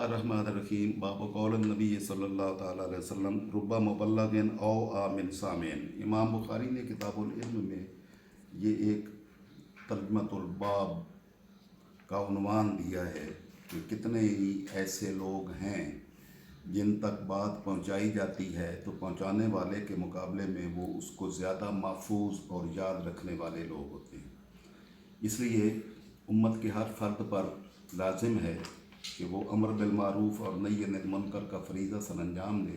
बिस्मिल्लाहिर्रहमानिर्रहीम बाब कौल नबी सल्लल्लाहु ताला अलैहि वसल्लम रुब्बा मुबल्लगिन औ आमिन सामिन। इमाम बुखारी ने किताबुल इल्म में ये एक तर्जुमतुल बाब का उन्वान दिया है कि कितने ही ऐसे लोग हैं जिन तक बात पहुंचाई जाती है तो पहुंचाने वाले के मुकाबले में वो उसको ज़्यादा महफूज और याद रखने वाले लोग होते हैं। इसलिए उम्मत के हर फर्द पर लाजिम है कि वो अमर बिल मारूफ़ और नही अनिल मुनकर का फरीज़ा सर अंजाम दे,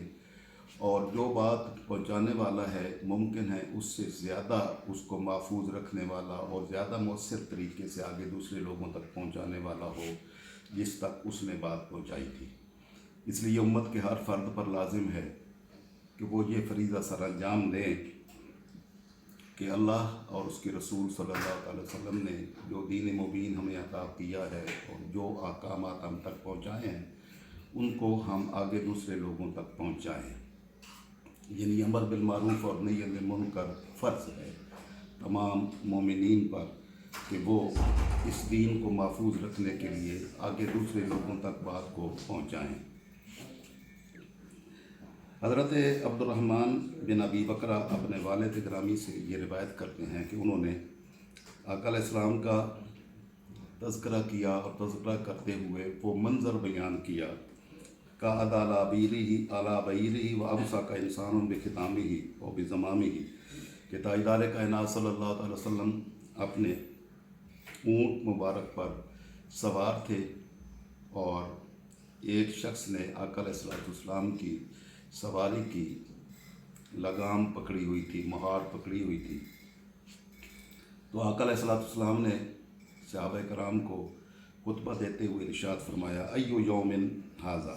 और जो बात पहुंचाने वाला है मुमकिन है उससे ज़्यादा उसको महफूज रखने वाला और ज़्यादा मौसर तरीके से आगे दूसरे लोगों तक पहुंचाने वाला हो जिस तक उसने बात पहुंचाई थी। इसलिए उम्मत के हर फर्द पर लाजिम है कि वो ये फरीज़ा सर अंजाम दें कि अल्लाह और उसके रसूल सल्लल्लाहु अलैहि वसल्लम ने जो दीन मुबीन हमें अता किया है और जो अहकामात हम तक पहुँचाए हैं उनको हम आगे दूसरे लोगों तक पहुँचाएँ। यानी अमर बिल मारूफ़ और नही अनिल मुनकर फ़र्ज़ है तमाम मोमिनीन पर कि वो इस दीन को महफूज रखने के लिए आगे दूसरे लोगों तक बात को पहुँचाएँ। हज़रत अब्दुर्रहमान बिन अबी बकरा अपने वालिद गिरामी से ये रिवायत करते हैं कि उन्होंने आका अलैहिस्सलाम का तज़किरा किया और तज़किरा करते हुए वो मंज़र बयान किया का अला बईरी व अबसा का इंसान बेखितामी ही और बेज़मामी ही कि ताजदार कायनात सल्लल्लाहु अलैहि वसल्लम अपने ऊँट मुबारक पर सवार थे और एक शख्स ने आका अलैहिस्सलाम की सवारी की लगाम पकड़ी हुई थी, मुहार पकड़ी हुई थी। तो आका अलैहिस्सलाम ने सहाबा कराम को खुतबा देते हुए इरशाद फरमाया अय्यु यौमिन हाज़ा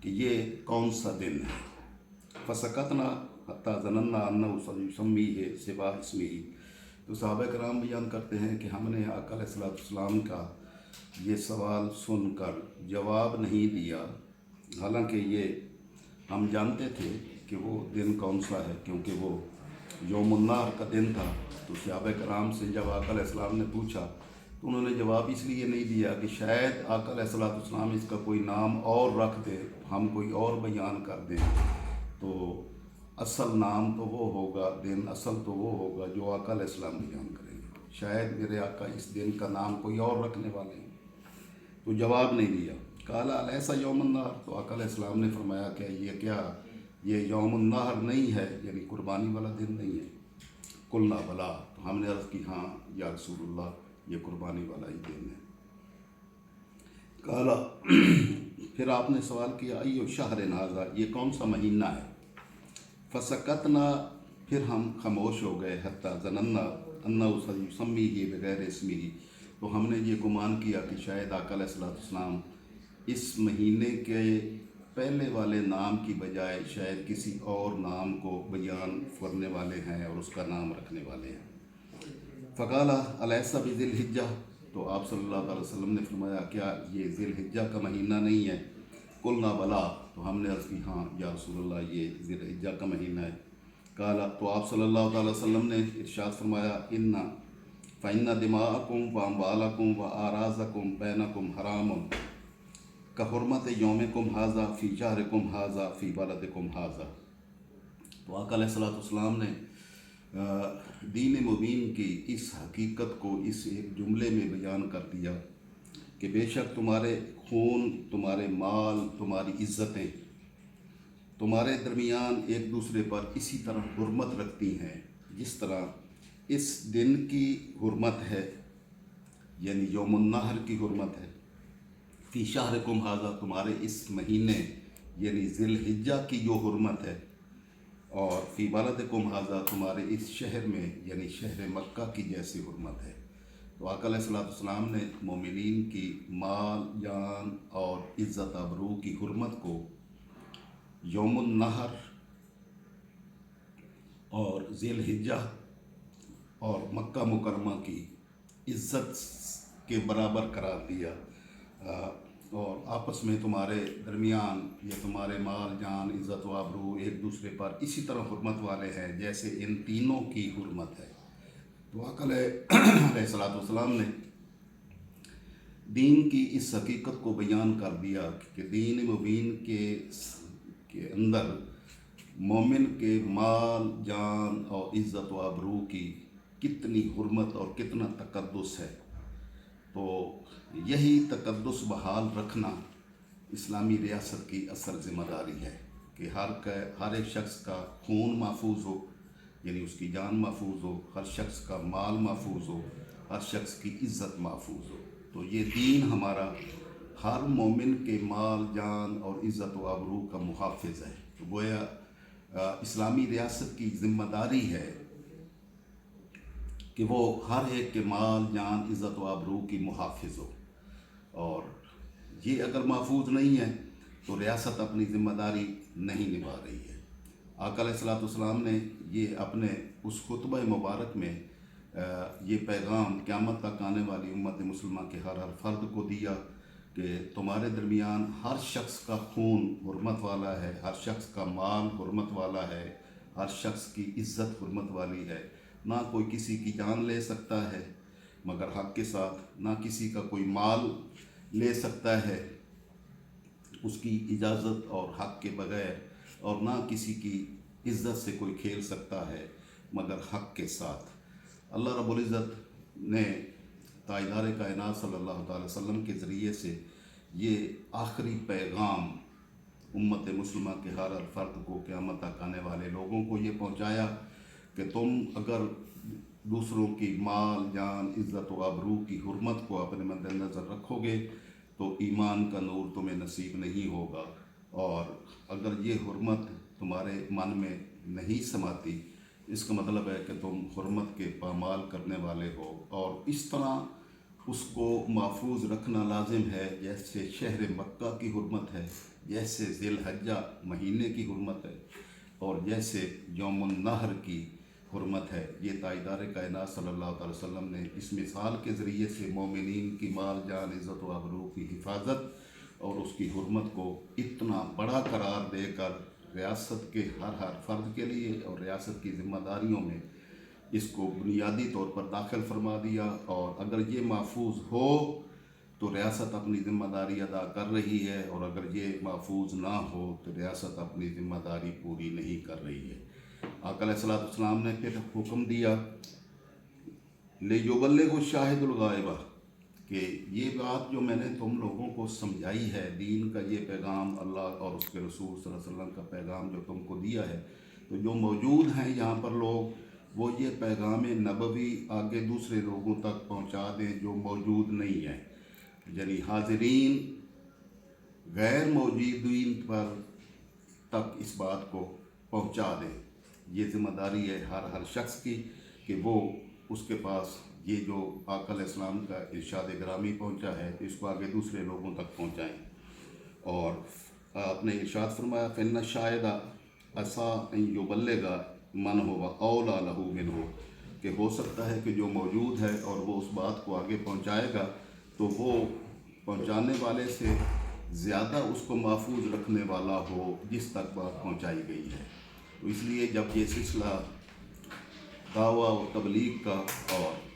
कि ये कौन सा दिन है। फसकतना हत्ता ज़नन्ना अन्नहु युसम्मीहि सिवा इस्मिही। तो सहाबा कराम बयान करते हैं कि हमने आका अलैहिस्सलाम का ये सवाल सुनकर जवाब नहीं दिया, हालांकि ये हम जानते थे कि वो दिन कौन सा है क्योंकि वो यौमुन नहर का दिन था। तो सहाबा कराम से जब आका अलैहिस्सलाम ने पूछा तो उन्होंने जवाब इसलिए नहीं दिया कि शायद आका अलैहिस्सलाम इसका कोई नाम और रख दे, हम कोई और बयान कर दें, तो असल नाम तो वो होगा, दिन असल तो वो होगा जो आका अलैहिस्सलाम बयान करेंगे। शायद मेरे आका इस दिन का नाम कोई और रखने वाले हैं, तो जवाब नहीं दिया। काला अलैसा यौमुन नहर, तो आका अलैहिस्सलाम ने फरमाया क्या ये यौमुन नहर नहीं है, यानी कुर्बानी वाला दिन नहीं है। कुलना बला, तो हमने अर्ज़ की हाँ या रसूलुल्लाह ये कुर्बानी वाला ही दिन है। काला फिर आपने सवाल किया अय्यो शहर नाज़ा, ये कौन सा महीना है। फसकतना, फिर हम खामोश हो गए। हत्ता ज़नन्ना अन्नहु युसम्मीहि बगैर इस्मिही, तो हमने ये गुमान किया कि शायद आका अलैहिस्सलाम इस महीने के पहले वाले नाम की बजाय शायद किसी और नाम को बयान करने वाले हैं और उसका नाम रखने वाले हैं। फ़क़ाला अलैसा बिज़िल हिज्जा, तो आप सल्लल्लाहु अलैहि वसल्लम ने फरमाया क्या ये ज़िल हिज्जा का महीना नहीं है। कुलना बला, तो हमने अर्ज़ की हाँ या रसूलल्लाह ये ज़िल हिज्जा का महीना है। काला, तो आप सल्लल्लाहु अलैहि वसल्लम ने इरशाद फरमाया इन्ना फ़इन्ना दिमाअकुम व अम्वालकुम व आराज़कुम बैनकुम हरामुन का हुर्मत यौमिकुम हाज़ा फ़ी शहरिकुम हाज़ा फ़ी बलदिकुम हाज़ा। तो आका अलैहिस्सलाम ने दीन मुबीन की इस हकीकत को इस एक जुमले में बयान कर दिया कि बेशक तुम्हारे खून, तुम्हारे माल, तुम्हारी इज़्ज़तें तुम्हारे दरमियान एक दूसरे पर इसी तरह हुर्मत रखती हैं जिस तरह इस दिन की हुर्मत है, यानी यौमुन नहर की हुर्मत है। फ़ी शहरिकुम हाज़ा, तुम्हारे इस महीने यानी ज़िल हिज्जा की जो हुर्मत है, और फ़ी बलदिकुम हाज़ा, तुम्हारे इस शहर में यानी शहर मक्का की जैसी हुर्मत है। तो आका अलैहिस्सलाम ने मोमिनीन की माल, जान और इज़्ज़त आबरू की हुर्मत को यौमुन नहर और ज़िल हिज्जा और मक्का मुकरमा की इज़्ज़त के बराबर करार दिया, और आपस में तुम्हारे दरमियान ये तुम्हारे माल, जान, इज़्ज़त व आबरू एक दूसरे पर इसी तरह हुर्मत वाले हैं जैसे इन तीनों की हुर्मत है। तो आका अलैहिस्सलाम ने دین کی اس حقیقت کو بیان کر دیا کہ دین مبین کے اندر مومن کے مال جان اور عزت و آبرو کی کتنی حرمت اور کتنا تقدس ہے۔ تو یہی تقدس بحال رکھنا اسلامی ریاست کی اصل ذمہ داری ہے کہ ہر ایک شخص کا خون محفوظ ہو، یعنی اس کی جان محفوظ ہو، ہر شخص کا مال محفوظ ہو، ہر شخص کی عزت محفوظ ہو۔ تو یہ دین ہمارا ہر مومن کے مال جان اور عزت و آبرو کا محافظ ہے۔ تو گویا اسلامی ریاست کی ذمہ داری ہے کہ وہ ہر ایک کے مال جان عزت و آبرو کی محافظ ہو، اور یہ اگر محفوظ نہیں ہے تو ریاست اپنی ذمہ داری نہیں نبھا رہی ہے۔ آقا علیہ الصلوۃ والسلام نے یہ اپنے اس خطبہ مبارک میں یہ پیغام قیامت تک آنے والی امت مسلمہ کے ہر فرد کو دیا کہ تمہارے درمیان ہر شخص کا خون حرمت والا ہے، ہر شخص کا مال حرمت والا ہے، ہر شخص کی عزت حرمت والی ہے۔ نہ کوئی کسی کی جان لے سکتا ہے مگر حق کے ساتھ، نہ کسی کا کوئی مال لے سکتا ہے اس کی اجازت اور حق کے بغیر، اور نہ کسی کی عزت سے کوئی کھیل سکتا ہے مگر حق کے ساتھ۔ اللہ رب العزت نے تاجدار کائنات صلی اللہ تعالی وسلم کے ذریعے سے یہ آخری پیغام امت مسلمہ کے ہر فرد کو، قیامت تک آنے والے لوگوں کو یہ پہنچایا کہ تم اگر دوسروں کی مال جان عزت و آبرو کی حرمت کو اپنے مد نظر رکھو گے تو ایمان کا نور تمہیں نصیب نہیں ہوگا، اور اگر یہ حرمت تمہارے من میں نہیں سماتی اس کا مطلب ہے کہ تم حرمت کے پامال کرنے والے ہو۔ اور اس طرح اس کو محفوظ رکھنا لازم ہے جیسے شہر مکہ کی حرمت ہے، جیسے ذی الحجہ مہینے کی حرمت ہے، اور جیسے یوم النحر کی حرمت ہے۔ یہ تاجدار کائنات صلی اللہ تعالی وسلم نے اس مثال کے ذریعے سے مومنین کی مال جان عزت و آبرو کی حفاظت اور اس کی حرمت کو اتنا بڑا قرار دے کر ریاست کے ہر فرد کے لیے اور ریاست کی ذمہ داریوں میں اس کو بنیادی طور پر داخل فرما دیا۔ اور اگر یہ محفوظ ہو تو ریاست اپنی ذمہ داری ادا کر رہی ہے، اور اگر یہ محفوظ نہ ہو تو ریاست اپنی ذمہ داری پوری نہیں کر رہی ہے۔ آقا علیہ الصلوۃ والسلام نے پھر حکم دیا لِیُبَلِّغِ الشَّاهِدُ الْغَائِبَ، کہ یہ بات جو میں نے تم لوگوں کو سمجھائی ہے، دین کا یہ پیغام، اللہ اور اس کے رسول صلی اللہ علیہ وسلم کا پیغام جو تم کو دیا ہے، تو جو موجود ہیں یہاں پر لوگ وہ یہ پیغام نبوی آگے دوسرے لوگوں تک پہنچا دیں جو موجود نہیں ہیں، یعنی حاضرین غیر موجودین پر تک اس بات کو پہنچا دیں۔ یہ ذمہ داری ہے ہر شخص کی کہ وہ اس کے پاس یہ جو آقا علیہ السلام کا ارشاد گرامی پہنچا ہے اس کو آگے دوسرے لوگوں تک پہنچائیں۔ اور آپ نے ارشاد فرمایا فَإِنَّ الشَّاهِدَ عَسَىٰ أَن يُبَلِّغَ مَنْ هُوَ أَوْلَىٰ لَهُ مِنْهُ، کہ ہو سکتا ہے کہ جو موجود ہے اور وہ اس بات کو آگے پہنچائے گا تو وہ پہنچانے والے سے زیادہ اس کو محفوظ رکھنے والا ہو جس تک بات پہنچائی گئی ہے۔ تو اس لیے جب یہ سلسلہ دعویٰ و تبلیغ کا اور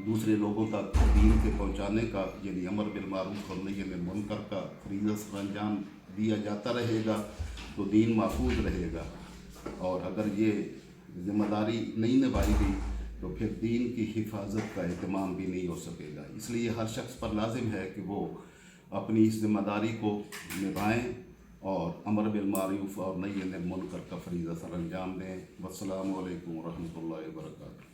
دوسرے لوگوں تک دین کے پہنچانے کا، یعنی امر بالمعروف اور نہی عن المنکر کا فریضہ سر انجام دیا جاتا رہے گا تو دین محفوظ رہے گا، اور اگر یہ ذمہ داری نہیں نبھائی گئی تو پھر دین کی حفاظت کا اہتمام بھی نہیں ہو سکے گا۔ اس لیے ہر شخص پر لازم ہے کہ وہ اپنی اس ذمہ داری کو نبھائیں اور امر بالمعروف اور نہی عن المنکر کا فریضہ سر انجام دیں۔ والسلام علیکم ورحمۃ اللہ وبرکاتہ۔